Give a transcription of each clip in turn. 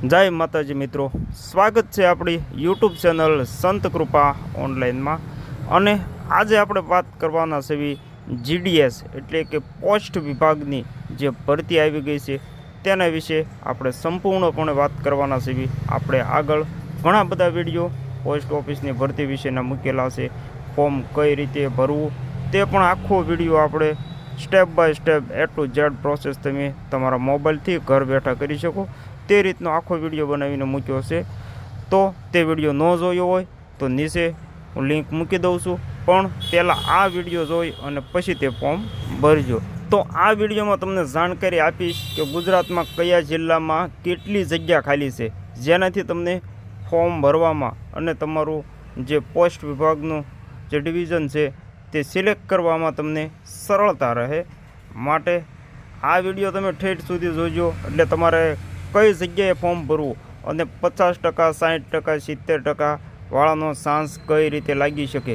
जय माताजी मित्रों, स्वागत है अपनी यूट्यूब चैनल संत कृपा ऑनलाइन में। अने आज આપણે વાત કરવાના છે જીડીએસ એટલે કે પોસ્ટ વિભાગની જે ભરતી આવી ગઈ છે તેના વિશે આપણે સંપૂર્ણપણે વાત કરવાના છે। આપણે આગળ ઘણા બધા વિડીયો પોસ્ટ ઓફિસની ભરતી વિશેના મૂકેલા છે। ફોર્મ કઈ રીતે ભરવું તે પણ આખો વિડીયો આપણે step by step A to Z process તમે તમારા મોબાઈલથી ઘર બેઠા કરી શકો તે રીતનો આખો વિડીયો બનાવીને મૂક્યો છે। તો તે વિડીયો ન જોયો હોય તો નીચે હું લિંક મૂકી દઉં છું, પણ પહેલાં આ વિડીયો જોઈ અને પછી તે ફોર્મ ભરજો। તો આ વિડીયોમાં તમને જાણકારી આપીશ કે ગુજરાતમાં કયા જિલ્લામાં કેટલી જગ્યા ખાલી છે, જેનાથી તમને ફોર્મ ભરવામાં અને તમારું જે પોસ્ટ વિભાગનું જે ડિવિઝન છે તે સિલેક્ટ કરવામાં તમને સરળતા રહે। માટે આ વિડીયો તમે ઠેઠ સુધી જોજો, એટલે તમારે કઈ જગ્યાએ ફોર્મ ભરવું અને 50%, 60%, 70% વાળાનો ચાન્સ કઈ રીતે લાગી શકે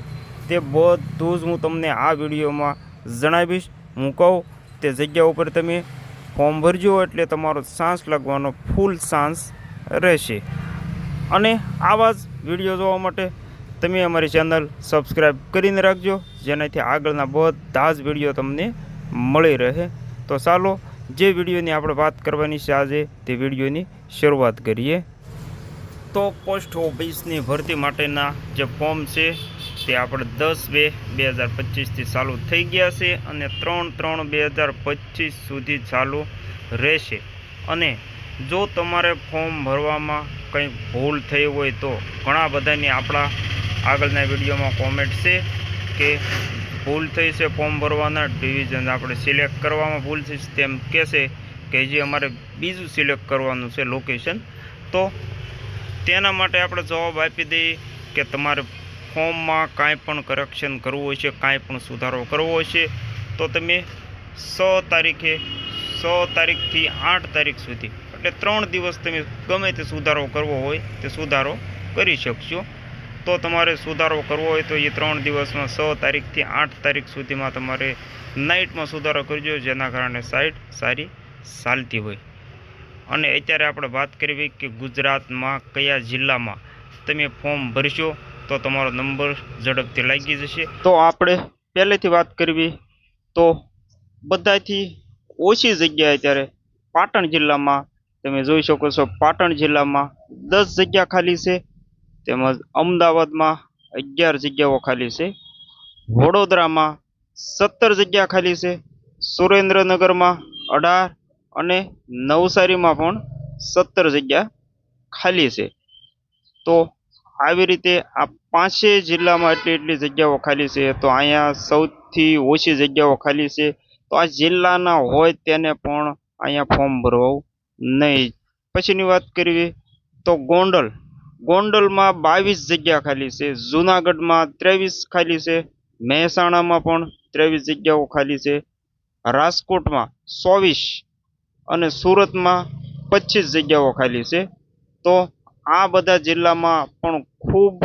તે બધું જ હું તમને આ વિડીયોમાં જણાવીશ। હું કહું તે જગ્યા ઉપર તમે ફોર્મ ભરજો એટલે તમારો ચાન્સ લાગવાનો ફૂલ ચાન્સ રહેશે। અને આવા જ વિડીયો જોવા માટે તમે અમારી ચેનલ સબસ્ક્રાઈબ કરીને રાખજો, જેનાથી આગળના બધા જ વિડીયો તમને મળી રહે। તો ચાલો જે વિડીયોની આપણે વાત કરવાની છે આજે તે વિડીયોની શરૂઆત કરીએ। તો પોસ્ટ ઓફિસની ભરતી માટેના જે ફોર્મ છે તે આપણે 10/2/2025થી ચાલુ થઈ ગયા છે અને 3/3/2025 સુધી ચાલુ રહેશે। અને જો તમારે ફોર્મ ભરવામાં કંઈ ભૂલ થઈ હોય તો ઘણા બધાની આપણા આગળના વિડીયોમાં કોમેન્ટ છે કે ભૂલ થઈ છે ફોર્મ ભરવાના, ડિવિઝન આપણે સિલેક્ટ કરવામાં ભૂલ થઈ છે, તેમ કહેશે કે જે અમારે બીજું સિલેક્ટ કરવાનું છે લોકેશન। તો તેના માટે આપણે જવાબ આપી દઈએ કે તમારે ફોર્મમાં કાંઈ પણ કરેક્શન કરવું હોય છે, કાંઈ પણ સુધારો કરવો હોય છે તો તમે 6 તારીખથી 8 તારીખ સુધી એટલે 3 દિવસ તમે ગમે તે સુધારો કરવો હોય તે સુધારો કરી શકશો। તો તમારે સુધારો કરવો હોય તો એ 3 દિવસમાં 6 તારીખથી 8 તારીખ સુધીમાં તમારે નાઇટમાં સુધારો કરજો, જેના કારણે સાઇટ સારી ચાલતી હોય। અને અત્યારે આપણે વાત કરવી કે ગુજરાતમાં કયા જિલ્લામાં તમે ફોર્મ ભરશો તો તમારો નંબર ઝડપથી લાગી જશે। તો આપણે પહેલેથી વાત કરવી તો બધાથી ઓછી જગ્યા અત્યારે પાટણ જિલ્લામાં તમે જોઈ શકો છો। પાટણ જિલ્લામાં 10 જગ્યા ખાલી છે, તેમજ અમદાવાદમાં 11 જગ્યાઓ ખાલી છે, વડોદરામાં 17 જગ્યા ખાલી છે, સુરેન્દ્રનગરમાં 18 અને નવસારીમાં પણ 17 જગ્યા ખાલી છે। તો આવી રીતે આ 5 જિલ્લામાં એટલી જગ્યાઓ ખાલી છે। તો અહીંયા સૌથી ઓછી જગ્યાઓ ખાલી છે, તો આ જિલ્લાના હોય તેને પણ અહીંયા ફોર્મ ભરવું નહીં। પછીની વાત કરવી તો ગોંડલમાં 22 જગ્યા ખાલી છે, જૂનાગઢમાં 23 ખાલી છે, મહેસાણામાં પણ 23 જગ્યાઓ ખાલી છે, રાજકોટમાં 24 અને સુરતમાં 25 જગ્યાઓ ખાલી છે। તો આ બધા જિલ્લામાં પણ ખૂબ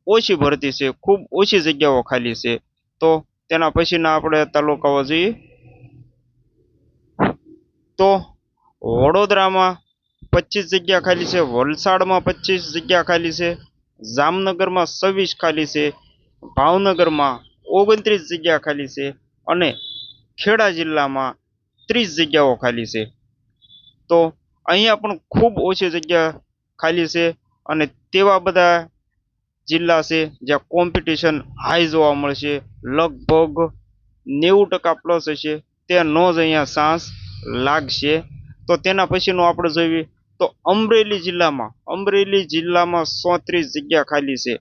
ઓછી ભરતી છે, ખૂબ ઓછી જગ્યાઓ ખાલી છે। તો તેના પછીના આપણે તાલુકાઓ જોઈએ તો વડોદરામાં 25 જગ્યા ખાલી છે, વલસાડમાં 25 જગ્યા ખાલી છે, જામનગરમાં 26 ખાલી છે, ભાવનગરમાં 29 જગ્યા ખાલી છે અને ખેડા જિલ્લામાં 30 જગ્યાઓ ખાલી છે। તો અહીંયા પણ ખૂબ ઓછી જગ્યા ખાલી છે અને તેવા બધા જિલ્લા છે જ્યાં કોમ્પિટિશન હાઈ જોવા મળશે, લગભગ 90% પ્લસ હશે, તેનો જ અહીંયા ચાન્સ લાગશે। તો તેના પછીનું આપણે જોઈએ તો અમરેલી જિલ્લામાં 34 જગ્યા ખાલી છે,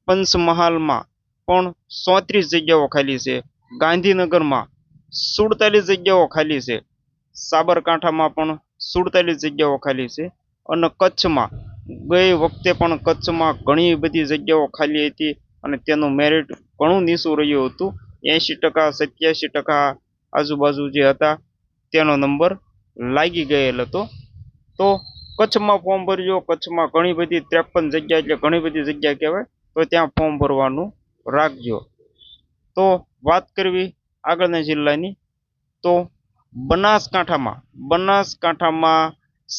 પંચમહાલમાં પણ 34 જગ્યાઓ ખાલી છે, ગાંધીનગરમાં 47 જગ્યાઓ ખાલી છે, સાબરકાંઠામાં પણ 47 જગ્યાઓ ખાલી છે અને કચ્છમાં ગઈ વખતે પણ કચ્છમાં ઘણી બધી જગ્યાઓ ખાલી હતી અને તેનું મેરિટ ઘણું નીચું રહ્યું હતું, 80%, 87% આજુબાજુ જે હતા તેનો નંબર લાગી ગયેલ હતો। તો કચ્છમાં ફોર્મ ભરજો, કચ્છમાં ઘણી બધી 53 જગ્યા એટલે ઘણી બધી જગ્યા કહેવાય, તો ત્યાં ફોર્મ ભરવાનું રાખજો। તો વાત કરવી આગળના જિલ્લાની તો બનાસકાંઠામાં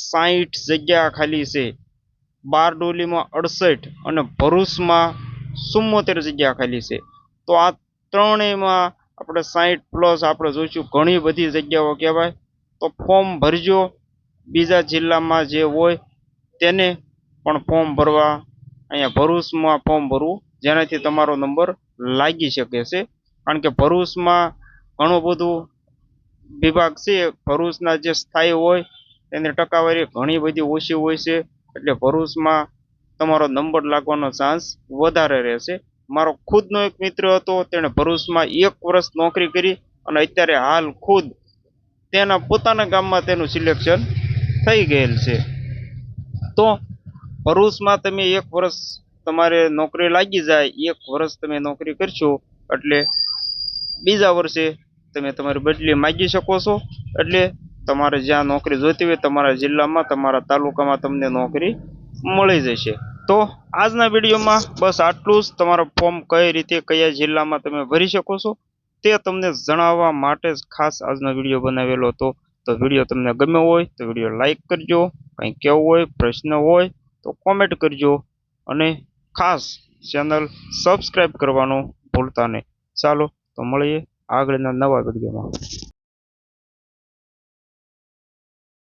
60 જગ્યા ખાલી છે. બારડોલીમાં 68 અને ભરૂચમાં 74 જગ્યા ખાલી છે. તો આ ત્રણેયમાં આપણે 60+ આપણે જોઈશું, ઘણી બધી જગ્યાઓ કહેવાય. તો ફોર્મ ભરજો. બીજા જિલ્લામાં જે હોય તેને પણ ફોર્મ ભરવા અહીંયા ભરૂચમાં ફોર્મ ભરવું, જેનાથી તમારો નંબર લાગી શકે છે. કારણ કે ભરૂચમાં ઘણું બધું વિભાગ છે. ભરૂચના જે સ્થાયી હોય તેની ટકાવારી ઘણી બધી ઓછી હોય છે, એટલે ભરૂચમાં તમારો નંબર લાગવાનો ચાન્સ વધારે રહેશે. મારો ખુદનો એક મિત્ર હતો, તેણે ભરૂચમાં 1 વર્ષ નોકરી કરી અને અત્યારે હાલ ખુદ તેના પોતાના ગામમાં તેનું સિલેક્શન થઈ ગયેલ છે. તો ભરૂચમાં તમે 1 વર્ષ તમારે નોકરી લાગી જાય, 1 વર્ષ તમે નોકરી કરશો એટલે બીજા વર્ષે તમે તમારી બદલી માગી શકો છો. એટલે તમારે જ્યાં નોકરી જોઈતી હોય તમારા જિલ્લામાં, તમારા તાલુકામાં તમને નોકરી મળી જશે. તો આજના વિડીયોમાં બસ આટલું જ. તમારું ફોર્મ કઈ રીતે કયા જિલ્લામાં તમે ભરી શકો છો તે તમને જણાવવા માટે જ ખાસ આજનો વિડીયો બનાવેલો હતો. તો વિડીયો તમને ગમ્યો હોય તો વિડીયો લાઈક કરજો, કંઈ કહેવું હોય, પ્રશ્ન હોય તો કોમેન્ટ કરજો, અને ખાસ ચેનલ સબસ્ક્રાઈબ કરવાનું ભૂલતા નહીં. ચાલો તો મળીએ આગળના નવા વિડીયોમાં.